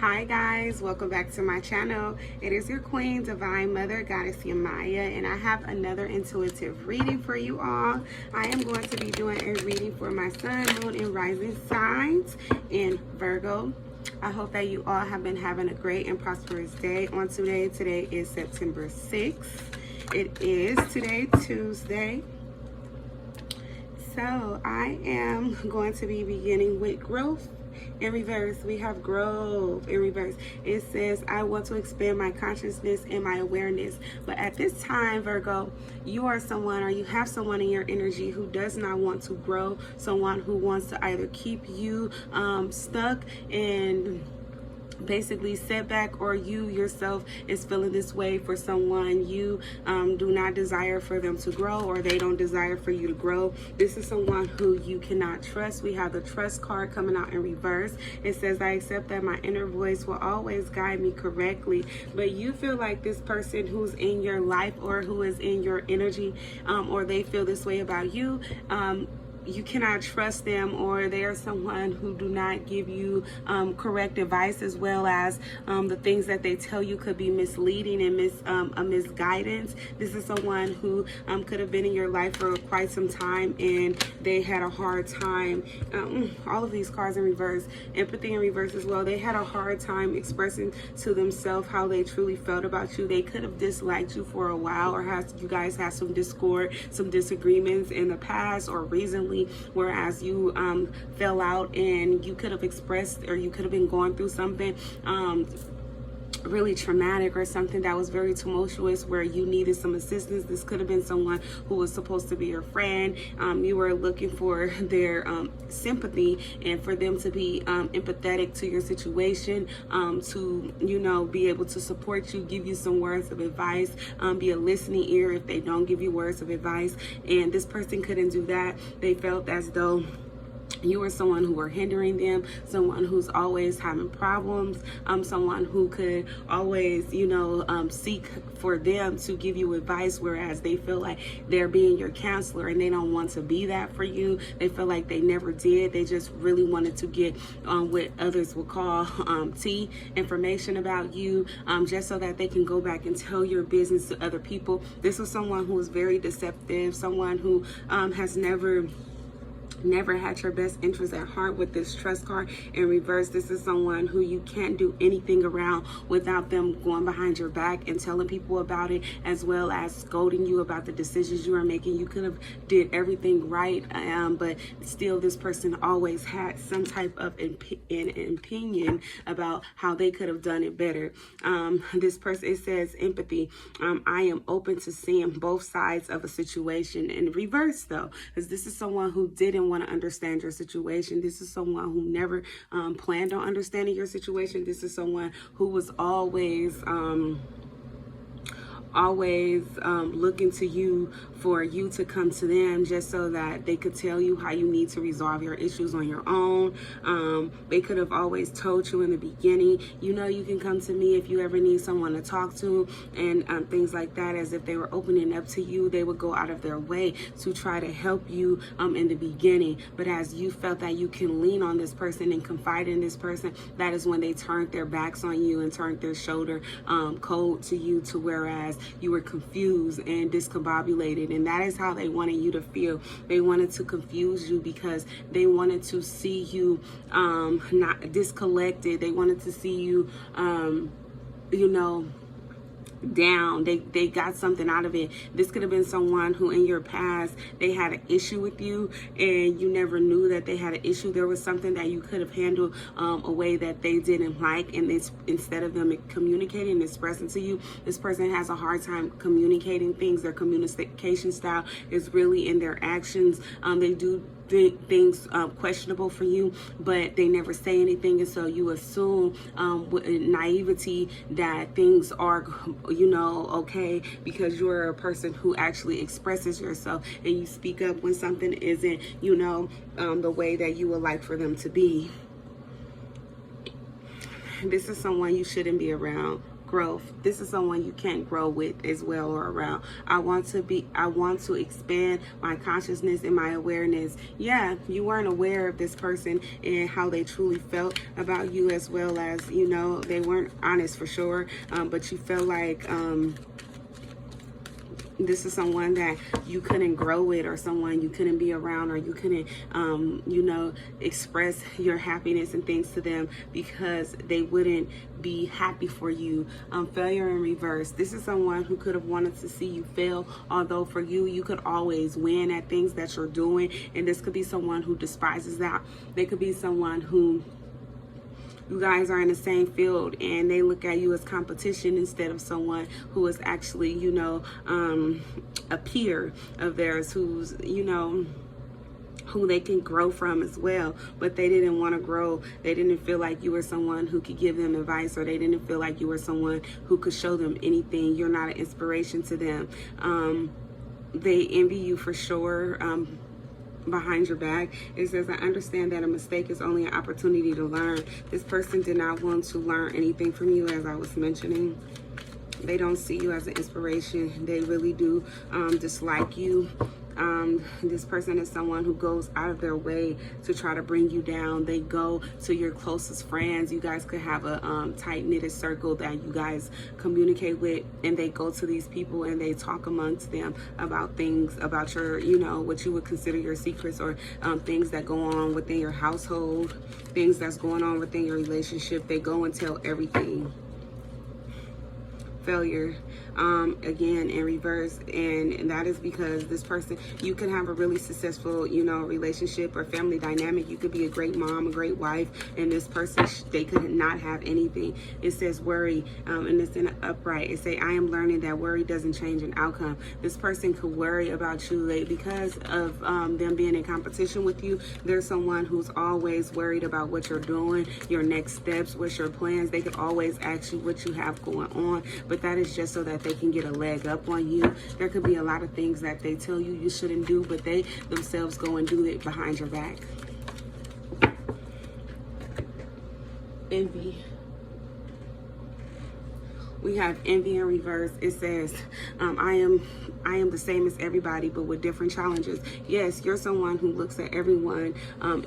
Hi guys, welcome back to my channel. It is your queen, divine mother, goddess Yamaya, and I have another intuitive reading for you all. I am going to be doing a reading for my sun, moon, and rising signs in Virgo. I hope that you all have been having a great and prosperous day on today. Today is September 6th. It is today Tuesday. So I am going to be beginning with growth in reverse. We have growth in reverse. It says, I want to expand my consciousness and my awareness. But at this time, Virgo, you are someone, or you have someone in your energy who does not want to grow, someone who wants to either keep you stuck and basically setback, or you yourself is feeling this way for someone. You do not desire for them to grow, or they don't desire for you to grow. This is someone who you cannot trust. We have the trust card coming out in reverse. It says, I accept that my inner voice will always guide me correctly. But you feel like this person who's in your life, or who is in your energy, or they feel this way about you, you cannot trust them, or they are someone who do not give you correct advice, as well as the things that they tell you could be misleading and misguidance. This is someone who could have been in your life for quite some time, and they had a hard time. All of these cards in reverse, empathy in reverse as well. They had a hard time expressing to themselves how they truly felt about you. They could have disliked you for a while, or you guys had some discord, some disagreements in the past or recently, whereas you fell out, and you could have expressed, or you could have been going through something really traumatic, or something that was very tumultuous, where you needed some assistance. This could have been someone who was supposed to be your friend. You were looking for their sympathy, and for them to be empathetic to your situation, to, you know, be able to support you, give you some words of advice, be a listening ear if they don't give you words of advice. And this person couldn't do that. They felt as though you were someone who were hindering them, someone who's always having problems, someone who could always, you know, seek for them to give you advice, whereas they feel like they're being your counselor, and they don't want to be that for you. They feel like they never did. They just really wanted to get what others would call tea, information about you, just so that they can go back and tell your business to other people. This was someone who was very deceptive, someone who has never had your best interest at heart. With this trust card in reverse, this is someone who you can't do anything around without them going behind your back and telling people about it, as well as scolding you about the decisions you are making. You could have did everything right, but still this person always had some type of opinion about how they could have done it better. This person, it says empathy. I am open to seeing both sides of a situation. In reverse though, because this is someone who didn't want to understand your situation. This is someone who never planned on understanding your situation. This is someone who was always looking to you for you to come to them, just so that they could tell you how you need to resolve your issues on your own. They could have always told you in the beginning, you know, you can come to me if you ever need someone to talk to, and things like that. As if they were opening up to you, they would go out of their way to try to help you in the beginning. But as you felt that you can lean on this person and confide in this person, that is when they turned their backs on you and turned their shoulder cold to you, to whereas you were confused and discombobulated. And that is how they wanted you to feel. They wanted to confuse you because they wanted to see you not disconnected. They wanted to see you you know, down. They got something out of it. This could have been someone who in your past, they had an issue with you, and you never knew that they had an issue. There was something that you could have handled a way that they didn't like, and instead of them communicating and expressing to you, this person has a hard time communicating things. Their communication style is really in their actions. They do things questionable for you, but they never say anything, and so you assume with naivety that things are, you know, okay, because you're a person who actually expresses yourself, and you speak up when something isn't, you know, the way that you would like for them to be. This is someone you shouldn't be around. growth. This is someone you can't grow with as well or around. I want to expand my consciousness and my awareness. Yeah, you weren't aware of this person and how they truly felt about you, as well as, you know, they weren't honest for sure, but you felt like this is someone that you couldn't grow with, or someone you couldn't be around, or you couldn't, you know, express your happiness and things to them because they wouldn't be happy for you. Failure in reverse. This is someone who could have wanted to see you fail, although for you, you could always win at things that you're doing. And this could be someone who despises that. They could be someone who you guys are in the same field and they look at you as competition instead of someone who is actually, you know, a peer of theirs, who's, you know, who they can grow from as well. But they didn't want to grow. They didn't feel like you were someone who could give them advice, or they didn't feel like you were someone who could show them anything. You're not an inspiration to them. They envy you for sure. Behind your back, it says, I understand that a mistake is only an opportunity to learn. This person did not want to learn anything from you, as I was mentioning. They don't see you as an inspiration. They really do dislike you. This person is someone who goes out of their way to try to bring you down. They go to your closest friends. You guys could have a tight-knitted circle that you guys communicate with, and they go to these people and they talk amongst them about things, about your, you know, what you would consider your secrets, or things that go on within your household, things that's going on within your relationship. They go and tell everything. Failure, again, in reverse. And that is because this person, you can have a really successful, you know, relationship or family dynamic. You could be a great mom, a great wife, and this person, they could not have anything. It says worry, and it's in an upright. It say, I am learning that worry doesn't change an outcome. This person could worry about you because of them being in competition with you. There's someone who's always worried about what you're doing, your next steps, what's your plans. They could always ask you what you have going on, but that is just so that they can get a leg up on you. There could be a lot of things that they tell you you shouldn't do, but they themselves go and do it behind your back. Envy. We have envy in reverse. It says, I am the same as everybody, but with different challenges. Yes, you're someone who looks at everyone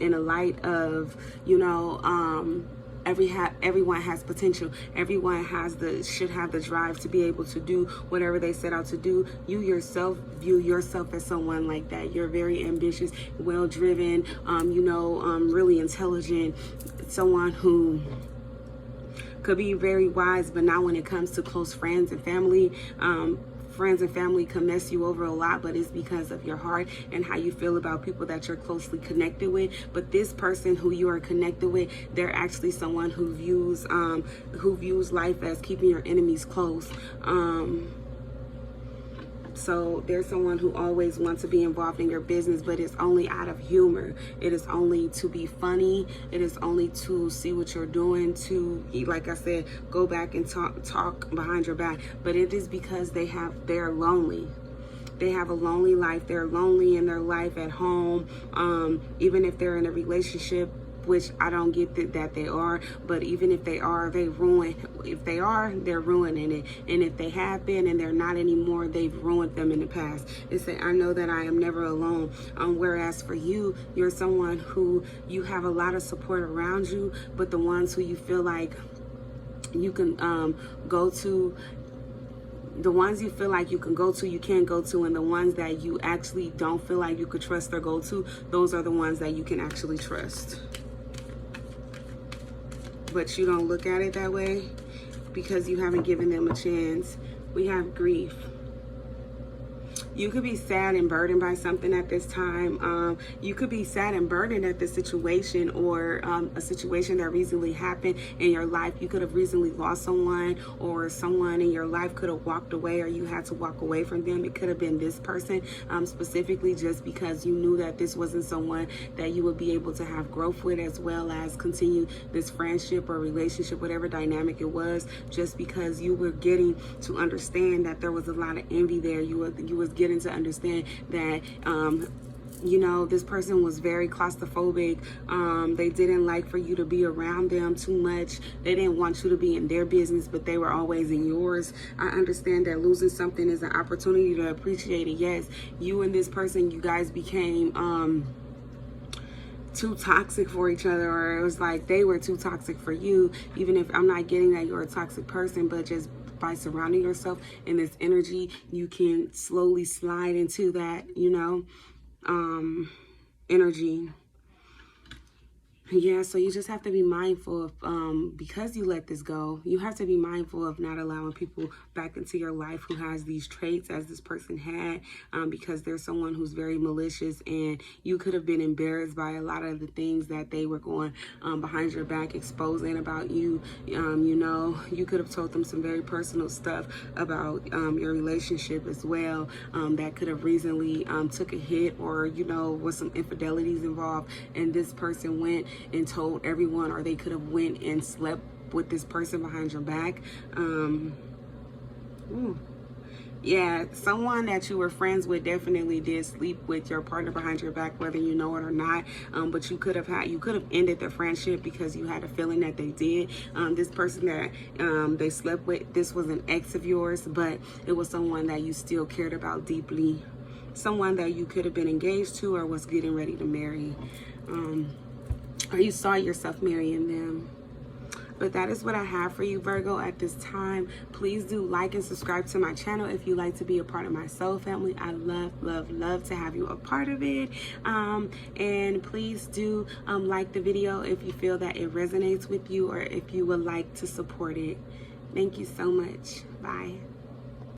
in a light of, you know, everyone has potential. Everyone should have the drive to be able to do whatever they set out to do. You yourself view yourself as someone like that. You're very ambitious, well-driven, you know, really intelligent, someone who could be very wise, but not when it comes to close friends and family. Friends and family can mess you over a lot, but it's because of your heart and how you feel about people that you're closely connected with. But this person who you are connected with, they're actually someone who views life as keeping your enemies close. So there's someone who always wants to be involved in your business, but it's only out of humor. It is only to be funny. It is only to see what you're doing, to, like I said, go back and talk behind your back. But it is because they're lonely. They have a lonely life. They're lonely in their life at home. Even if they're in a relationship, which I don't get that they are, but even if they are, they're ruining it. And if they have been and they're not anymore, they've ruined them in the past. It say, I know that I am never alone. Whereas for you, you're someone who you have a lot of support around you, but the ones who you feel like you can go to, the ones you feel like you can go to, you can't go to, and the ones that you actually don't feel like you could trust or go to, those are the ones that you can actually trust. But you don't look at it that way because you haven't given them a chance. We have grief. You could be sad and burdened by something at this time. You could be sad and burdened at this situation, or a situation that recently happened in your life. You could have recently lost someone, or someone in your life could have walked away, or you had to walk away from them. It could have been this person specifically, just because you knew that this wasn't someone that you would be able to have growth with, as well as continue this friendship or relationship, whatever dynamic it was, just because you were getting to understand that there was a lot of envy there. You was getting to understand that you know, this person was very claustrophobic. They didn't like for you to be around them too much. They didn't want you to be in their business, but they were always in yours. I understand that losing something is an opportunity to appreciate it. Yes, you and this person, you guys became too toxic for each other, or it was like they were too toxic for you. Even if I'm not getting that you're a toxic person, but just by surrounding yourself in this energy, you can slowly slide into that, you know, energy. Yeah, so you just have to be mindful of, because you let this go, you have to be mindful of not allowing people back into your life who has these traits as this person had, because there's someone who's very malicious, and you could have been embarrassed by a lot of the things that they were going behind your back, exposing about you. You know, you could have told them some very personal stuff about your relationship as well, that could have recently took a hit, or, you know, was some infidelities involved, and this person went and told everyone, or they could have went and slept with this person behind your back. Yeah, someone that you were friends with definitely did sleep with your partner behind your back, whether you know it or not. But you could have ended the friendship because you had a feeling that they did. This person that they slept with, this was an ex of yours, but it was someone that you still cared about deeply, someone that you could have been engaged to or was getting ready to marry. Or you saw yourself marrying them. But that is what I have for you, Virgo, at this time. Please do like and subscribe to my channel if you like to be a part of my soul family. I love to have you a part of it. And please do like the video if you feel that it resonates with you, or if you would like to support it. Thank you so much. Bye.